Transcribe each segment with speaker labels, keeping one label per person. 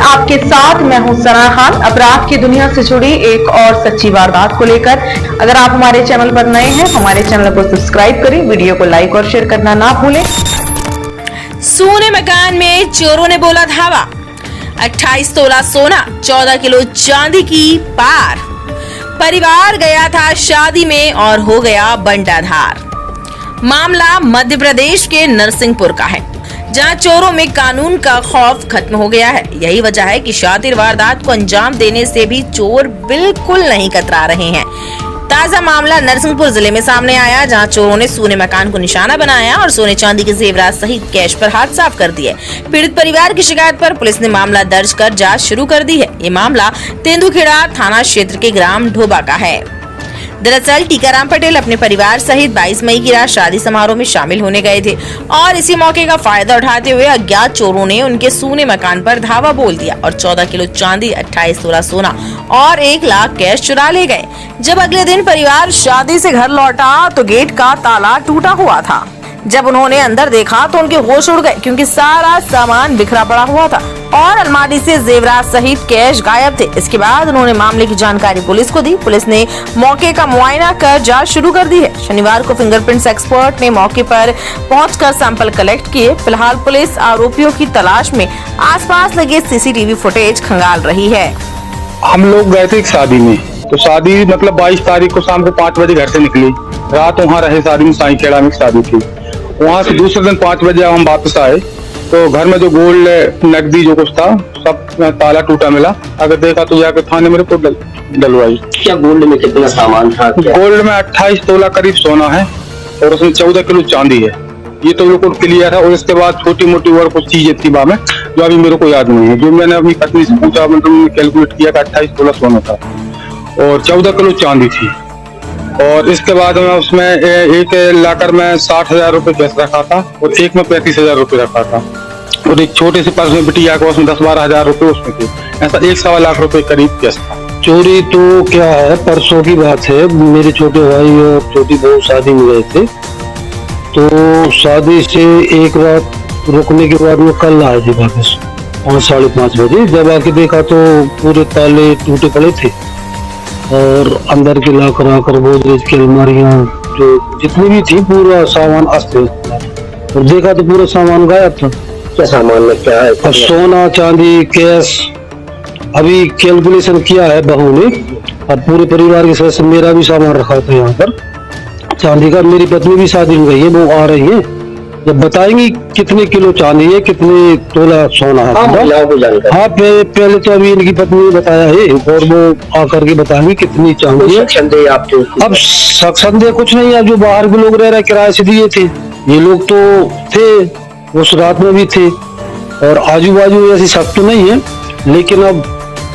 Speaker 1: आपके साथ मैं हूं सना खान। अपराध की दुनिया से जुड़ी एक और सच्ची वारदात को लेकर अगर आप हमारे चैनल पर नए हैं, हमारे चैनल को सब्सक्राइब करें, वीडियो को लाइक और शेयर करना ना भूलें।
Speaker 2: सोने मकान में चोरों ने बोला धावा, 28 तोला सोना, 14 किलो चांदी की पार। परिवार गया था शादी में और हो गया बंटाधार। मामला मध्य प्रदेश के नरसिंहपुर का है, जहां चोरों में कानून का खौफ खत्म हो गया है। यही वजह है कि शातिर वारदात को अंजाम देने से भी चोर बिल्कुल नहीं कतरा रहे हैं। ताजा मामला नरसिंहपुर जिले में सामने आया, जहां चोरों ने सोने मकान को निशाना बनाया और सोने चांदी के जेवरात सहित कैश पर हाथ साफ कर दिए। पीड़ित परिवार की शिकायत पर पुलिस ने मामला दर्ज कर जांच शुरू कर दी है। ये मामला तेंदुखेड़ा थाना क्षेत्र के ग्राम ढोबा का है। दरअसल टीकाराम पटेल अपने परिवार सहित 22 मई की रात शादी समारोह में शामिल होने गए थे और इसी मौके का फायदा उठाते हुए अज्ञात चोरों ने उनके सोने मकान पर धावा बोल दिया और 14 किलो चांदी, 28 तोला सोना और 1 लाख कैश चुरा ले गए। जब अगले दिन परिवार शादी से घर लौटा तो गेट का ताला टूटा हुआ था। जब उन्होंने अंदर देखा तो उनके होश उड़ गए, क्योंकि सारा सामान बिखरा पड़ा हुआ था और अलमारी से जेवरात सहित कैश गायब थे। इसके बाद उन्होंने मामले की जानकारी पुलिस को दी। पुलिस ने मौके का मुआयना कर जांच शुरू कर दी है। शनिवार को फिंगरप्रिंट्स एक्सपर्ट ने मौके पर पहुंचकर सैंपल कलेक्ट किए। फिलहाल पुलिस आरोपियों की तलाश में आसपास लगे सीसीटीवी फुटेज खंगाल रही है।
Speaker 3: हम लोग गए थे एक शादी में, तो शादी मतलब 22 तारीख को शाम को 5 बजे घर से निकली। रात वहाँ रहे शादी में, साई खेड़ा में शादी थी। वहाँ से दूसरे दिन 5 बजे हम वापस आए तो घर में जो गोल्ड नकदी जो कुछ था सब ताला टूटा मिला। अगर देखा तो जाकर थाने में रिपोर्ट डलवाई।
Speaker 4: क्या गोल्ड में कितना सामान था?
Speaker 3: गोल्ड में 28 तोला करीब सोना है और उसमें 14 किलो चांदी है। ये तो बिल्कुल क्लियर है। और इसके बाद छोटी मोटी और कुछ चीजें थी में जो अभी मेरे को याद नहीं है। जो मैंने अपनी पत्नी से पूछा, मतलब कैलकुलेट किया कि 28 तोला सोना था और 14 किलो चांदी थी। और इसके बाद में उसमें एक लाकर में 60,000 रुपए कैश रखा था और एक में 35,000 रुपए रखा था और एक छोटे से पर्स में बिटिया को उसमें 10-12 हजार रुपए उसमें थे। ऐसा 1-1.25 लाख रुपए करीब कैश था।
Speaker 5: चोरी तो क्या है, परसों की बात है। मेरे छोटे भाई और छोटी बहू शादी में गए थे, तो शादी से एक रात रुकने के बाद में कल आए थे वापस 5-5:30 बजे। जब आके देखा तो पूरे ताले टूटे पड़े थे और अंदर के लाकर आकर गोदरेज की अलमारियां जो जितनी भी थी पूरा सामान अस्त व्यस्त। और देखा तो पूरा सामान गायब था।
Speaker 4: क्या सामान में क्या है?
Speaker 5: और सोना चांदी कैश अभी कैलकुलेशन किया है बहू ने। अब पूरे परिवार के सदस्य, मेरा भी सामान रखा था यहाँ पर चांदी का। मेरी पत्नी भी शादी में गई है, वो आ रही है, जब बताएंगी कितने किलो चांदी है, कितने तोला सोना है। हाँ, पहले तो अभी इनकी पत्नी ने बताया है और वो आकर के बताएंगे कितनी चांदी है। अब संदेह कुछ नहीं है। जो बाहर के लोग रह रहे किराए से दिए थे, ये लोग तो थे, उस रात में भी थे और आजू बाजू ऐसी शक तो नहीं है। लेकिन अब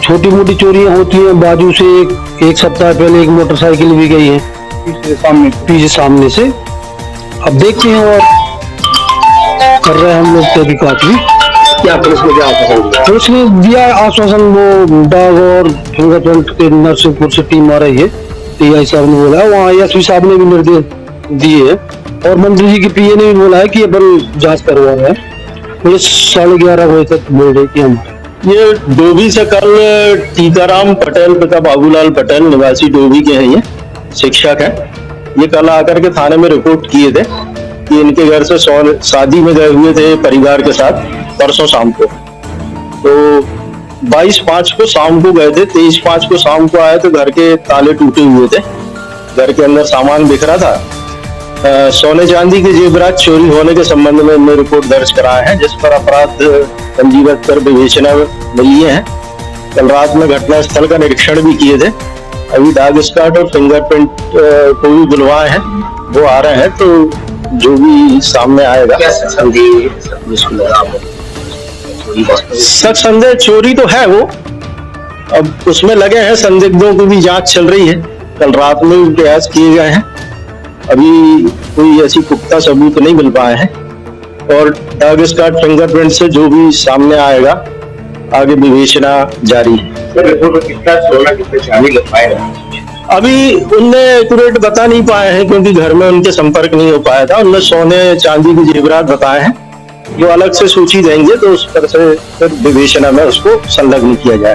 Speaker 5: छोटी मोटी चोरियां होती हैं। बाजू से एक सप्ताह पहले एक मोटरसाइकिल भी गई है पीछे सामने से। अब देखते हैं और कर रहे हैं हम लोग तहकीकात भी।
Speaker 4: क्या पुलिस ने क्या आश्वासन दिया?
Speaker 5: पुलिस ने दिया आश्वासन, वो डाग और फिंगरप्रिंट के नरसिंहपुर से टीम आ रही है। टीआई साहब ने बोला है, वहाँ एसपी साहब ने भी निर्देश दिए है और मंत्री जी के पीए ने भी बोला है कि अपन जांच करवा रहे हैं। पुलिस 11:30 बजे तक बोल रही थी हम।
Speaker 6: ये डोभी से कल टीकाराम पटेल पिता बाबूलाल पटेल निवासी डोभी के हैं, ये शिक्षक है। ये कल आकर के थाने में रिपोर्ट किए थे कि इनके घर से शादी में गए हुए थे परिवार के साथ परसों शाम को। तो 22/5 को शाम को गए थे, 23/5 को शाम को आए तो घर के ताले टूटे हुए थे। घर के अंदर सामान बिखरा था। सोने चांदी के जेवरात चोरी होने के संबंध में इन्होंने रिपोर्ट दर्ज कराया है, जिस पर अपराध पंजीबद्ध कर विवेचना में लिए हैं। कल रात में घटना स्थल का निरीक्षण भी किए थे। अभी डॉग स्क्वाड और फिंगरप्रिंट को भी बुलवाए हैं, वो आ रहे हैं। तो जो भी सामने आएगा। सच संदेह चोरी तो है वो, अब उसमें लगे हैं, संदिग्धों की भी जांच चल रही है। कल रात में भी प्रयास किए गए हैं, अभी कोई ऐसी पुख्ता सबूत नहीं मिल पाए हैं। और डॉग स्क्वाड फिंगरप्रिंट से जो भी सामने आएगा आगे विवेचना जारी है।
Speaker 4: कितना सोना कितने चांदी लग पाएगा?
Speaker 6: अभी उनने एक्यूरेट बता नहीं पाए हैं, क्योंकि घर में उनके संपर्क नहीं हो पाया था। उनने सोने चांदी के जेवरात बताए हैं जो अलग से सूची देंगे तो उस पर से फिर विवेचना में उसको संलग्न किया जाए।